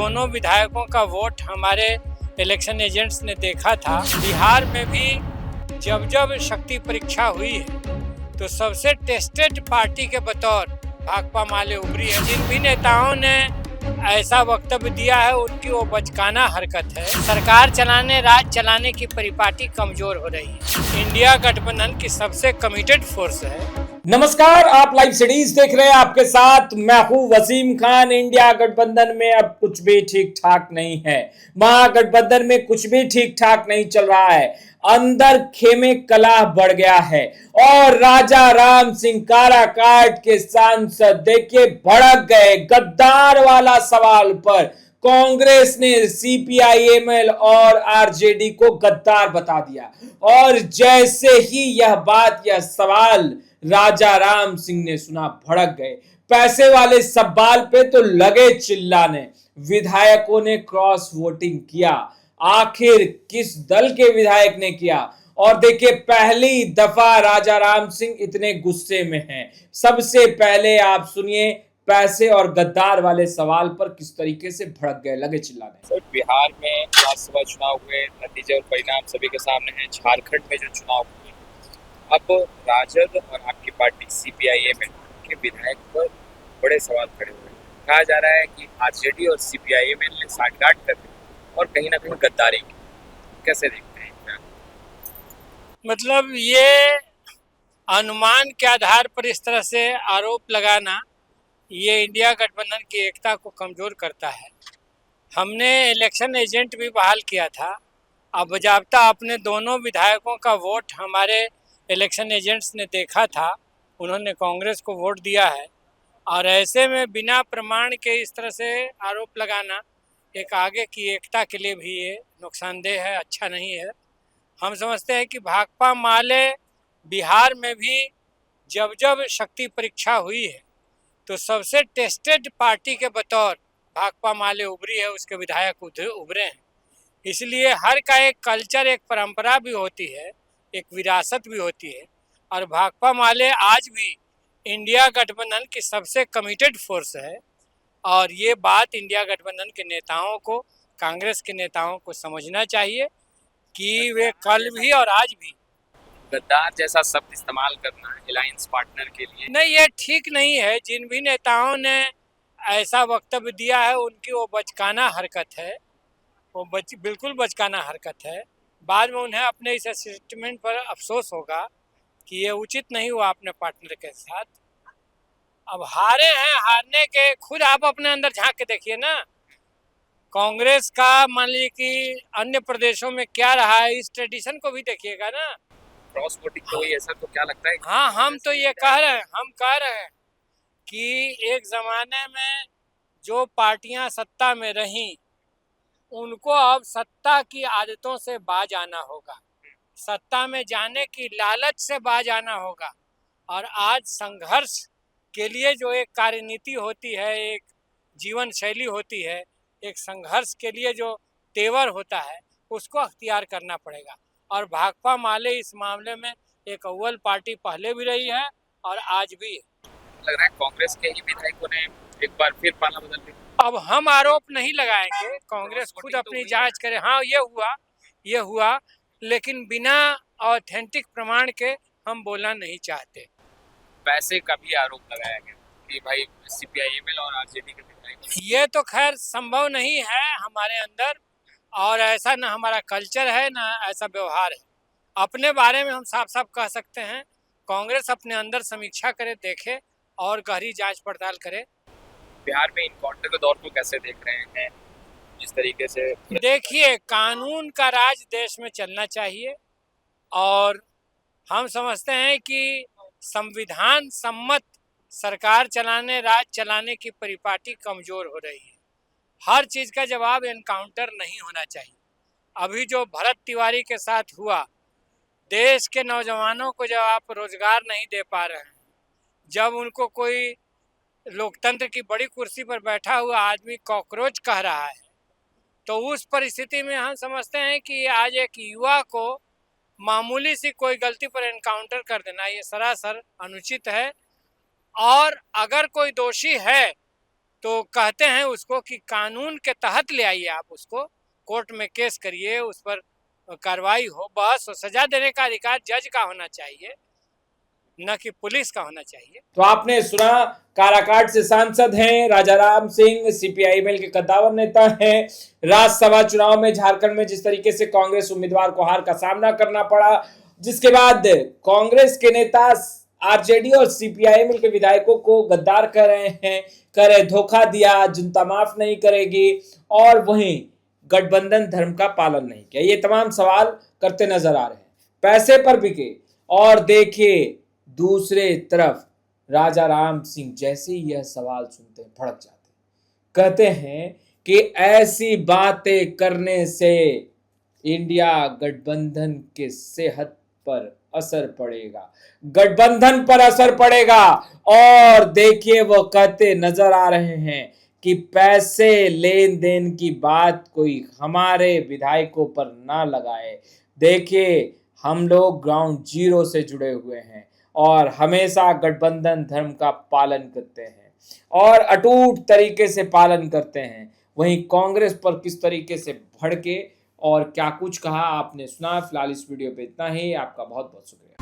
दोनों विधायकों का वोट हमारे इलेक्शन एजेंट्स ने देखा था। बिहार में भी जब जब शक्ति परीक्षा हुई है तो सबसे टेस्टेड पार्टी के बतौर भाकपा माले उभरी है। जिन भी नेताओं ने ऐसा वक्तव्य दिया है उनकी वो बचकाना हरकत है। सरकार चलाने, राज चलाने की परिपाटी कमजोर हो रही है। इंडिया गठबंधन की सबसे कमिटेड फोर्स है। नमस्कार, आप लाइव स्टडीज देख रहे हैं। आपके साथ मैं हूं वसीम खान। इंडिया गठबंधन में अब कुछ भी ठीक ठाक नहीं है। महागठबंधन में कुछ भी ठीक ठाक नहीं चल रहा है। अंदर खेमे कलह बढ़ गया है और राजा राम सिंह काराकाट के सांसद देखिए भड़क गए। गद्दार वाला सवाल पर कांग्रेस ने सीपीआईएमएल और आरजेडी को गद्दार बता दिया और जैसे ही यह सवाल राजा राम सिंह ने सुना, भड़क गए। पैसे वाले सवाल पे तो लगे चिल्लाने। विधायकों ने क्रॉस वोटिंग किया। आखिर किस दल के विधायक ने किया? और देखिए, पहली दफा राजा राम सिंह इतने गुस्से में हैं। सबसे पहले आप सुनिए पैसे और गद्दार वाले सवाल पर किस तरीके से भड़क गए, लगे चिल्लाने। सर, बिहार में राज्यसभा चुनाव हुए, नतीजे और परिणाम सभी के सामने हैं। झारखंड में जो चुनाव हुए, अब राजद और आपकी पार्टी सीपीआईएमएल के विधायक पर बड़े सवाल खड़े हुए हैं। कहा जा रहा है कि आरजेडी और सीपीआईएमएल ने साठगांठ कर दी और कहीं ना कहीं गद्दारी की। कैसे देखते हैं? मतलब ये अनुमान के आधार पर इस तरह से आरोप लगाना, ये इंडिया गठबंधन की एकता को कमजोर करता है। हमने इलेक्शन एजेंट भी बहाल किया था। अब बजाबता अपने दोनों विधायकों का वोट हमारे इलेक्शन एजेंट्स ने देखा था। उन्होंने कांग्रेस को वोट दिया है और ऐसे में बिना प्रमाण के इस तरह से आरोप लगाना एक आगे की एकता के लिए भी ये नुकसानदेह है, अच्छा नहीं है। हम समझते हैं कि भाकपा माले बिहार में भी जब जब शक्ति परीक्षा हुई है तो सबसे टेस्टेड पार्टी के बतौर भाकपा माले उभरी है, उसके विधायक उभरे हैं। इसलिए हर का एक कल्चर, एक परंपरा भी होती है, एक विरासत भी होती है और भाकपा माले आज भी इंडिया गठबंधन की सबसे कमिटेड फोर्स है। और ये बात इंडिया गठबंधन के नेताओं को, कांग्रेस के नेताओं को समझना चाहिए कि वे कल भी और आज भी गद्दार जैसा शब्द इस्तेमाल करना अलायंस पार्टनर के लिए नहीं, ये ठीक नहीं है। जिन भी नेताओं ने ऐसा वक्तव्य दिया है उनकी वो बचकाना हरकत है, वो बिल्कुल बचकाना हरकत है। बाद में उन्हें अपने इस स्टेटमेंट पर अफसोस होगा कि ये उचित नहीं हुआ अपने पार्टनर के साथ। अब हारे हैं, हारने के खुद आप अपने अंदर झांक के देखिए ना। कांग्रेस का मान लीजिए कि अन्य प्रदेशों में क्या रहा है, इस ट्रेडिशन को भी देखिएगा ना। क्रॉस वोटिंग तो हुई है सर, तो क्या लगता है? हाँ, हम तो ये कह रहे हैं कि एक ज़माने में जो पार्टियां सत्ता में रहीं उनको अब सत्ता की आदतों से बाज आना होगा, सत्ता में जाने की लालच से बाज आना होगा। और आज संघर्ष के लिए जो एक कार्यनीति होती है, एक जीवन शैली होती है, एक संघर्ष के लिए जो तेवर होता है, उसको अख्तियार करना पड़ेगा। और भाकपा माले इस मामले में एक अव्वल पार्टी पहले भी रही है और आज भी है। लग रहा है कांग्रेस के ही विधायकों ने एक बार फिर पाला बदल दिया। अब हम आरोप नहीं लगाएंगे, कांग्रेस खुद अपनी जांच करे। हाँ, ये हुआ, लेकिन बिना ऑथेंटिक प्रमाण के हम बोलना नहीं चाहते। पैसे का भी आरोप लगाया गया कि भाई सीपीआईएमएल और आरजेडी के विधायक। ये तो खैर संभव नहीं है हमारे अंदर, और ऐसा ना हमारा कल्चर है ना ऐसा व्यवहार है। अपने बारे में हम साफ साफ कह सकते हैं, कांग्रेस अपने अंदर समीक्षा करे, देखे और गहरी जांच पड़ताल करे। बिहार में इनकाउंटर के दौर को कैसे देख रहे हैं? जिस तरीके से देखिए, कानून का राज देश में चलना चाहिए और हम समझते हैं कि संविधान सम्मत सरकार चलाने, राज चलाने की परिपाटी कमजोर हो रही है। हर चीज़ का जवाब एनकाउंटर नहीं होना चाहिए। अभी जो भरत तिवारी के साथ हुआ, देश के नौजवानों को जब आप रोजगार नहीं दे पा रहे हैं, जब उनको कोई लोकतंत्र की बड़ी कुर्सी पर बैठा हुआ आदमी कॉकरोच कह रहा है, तो उस परिस्थिति में हम समझते हैं कि आज एक युवा को मामूली सी कोई गलती पर एनकाउंटर कर देना ये सरासर अनुचित है। और अगर कोई दोषी है तो कहते हैं उसको कि कानून के तहत ले आइए, आप उसको कोर्ट में केस करिए, उस पर कार्रवाई हो, बहस हो। सजा देने का अधिकार जज का होना चाहिए, न कि पुलिस का होना चाहिए। तो आपने सुना, काराकाट से सांसद हैं राजाराम सिंह, सीपीआईएमएल के कद्दावर नेता हैं। राज्यसभा चुनाव में झारखंड में जिस तरीके से कांग्रेस उम्मीदवार को हार का सामना करना पड़ा, जिसके बाद कांग्रेस के नेता आरजेडी और सीपीआईएमएल के विधायकों को गद्दार कर रहे हैं, कह रहे धोखा दिया, जनता माफ नहीं करेगी, और वहीं गठबंधन धर्म का पालन नहीं किया। ये तमाम सवाल करते नजर आ रहे हैं, पैसे पर बिके। और देखिए दूसरे तरफ राजा राम सिंह जैसे ही यह सवाल सुनते हैं भड़क जाते हैं, कहते हैं कि ऐसी बातें करने से इंडिया गठबंधन के सेहत पर असर पड़ेगा, गठबंधन पर असर पड़ेगा। और देखिए वो कहते नजर आ रहे हैं कि पैसे लेन देन की बात कोई हमारे विधायकों पर ना लगाए। देखिए हम लोग ग्राउंड जीरो से जुड़े हुए हैं और हमेशा गठबंधन धर्म का पालन करते हैं और अटूट तरीके से पालन करते हैं। वहीं कांग्रेस पर किस तरीके से भड़के और क्या कुछ कहा आपने सुना। फिलहाल इस वीडियो पे इतना ही। आपका बहुत बहुत शुक्रिया।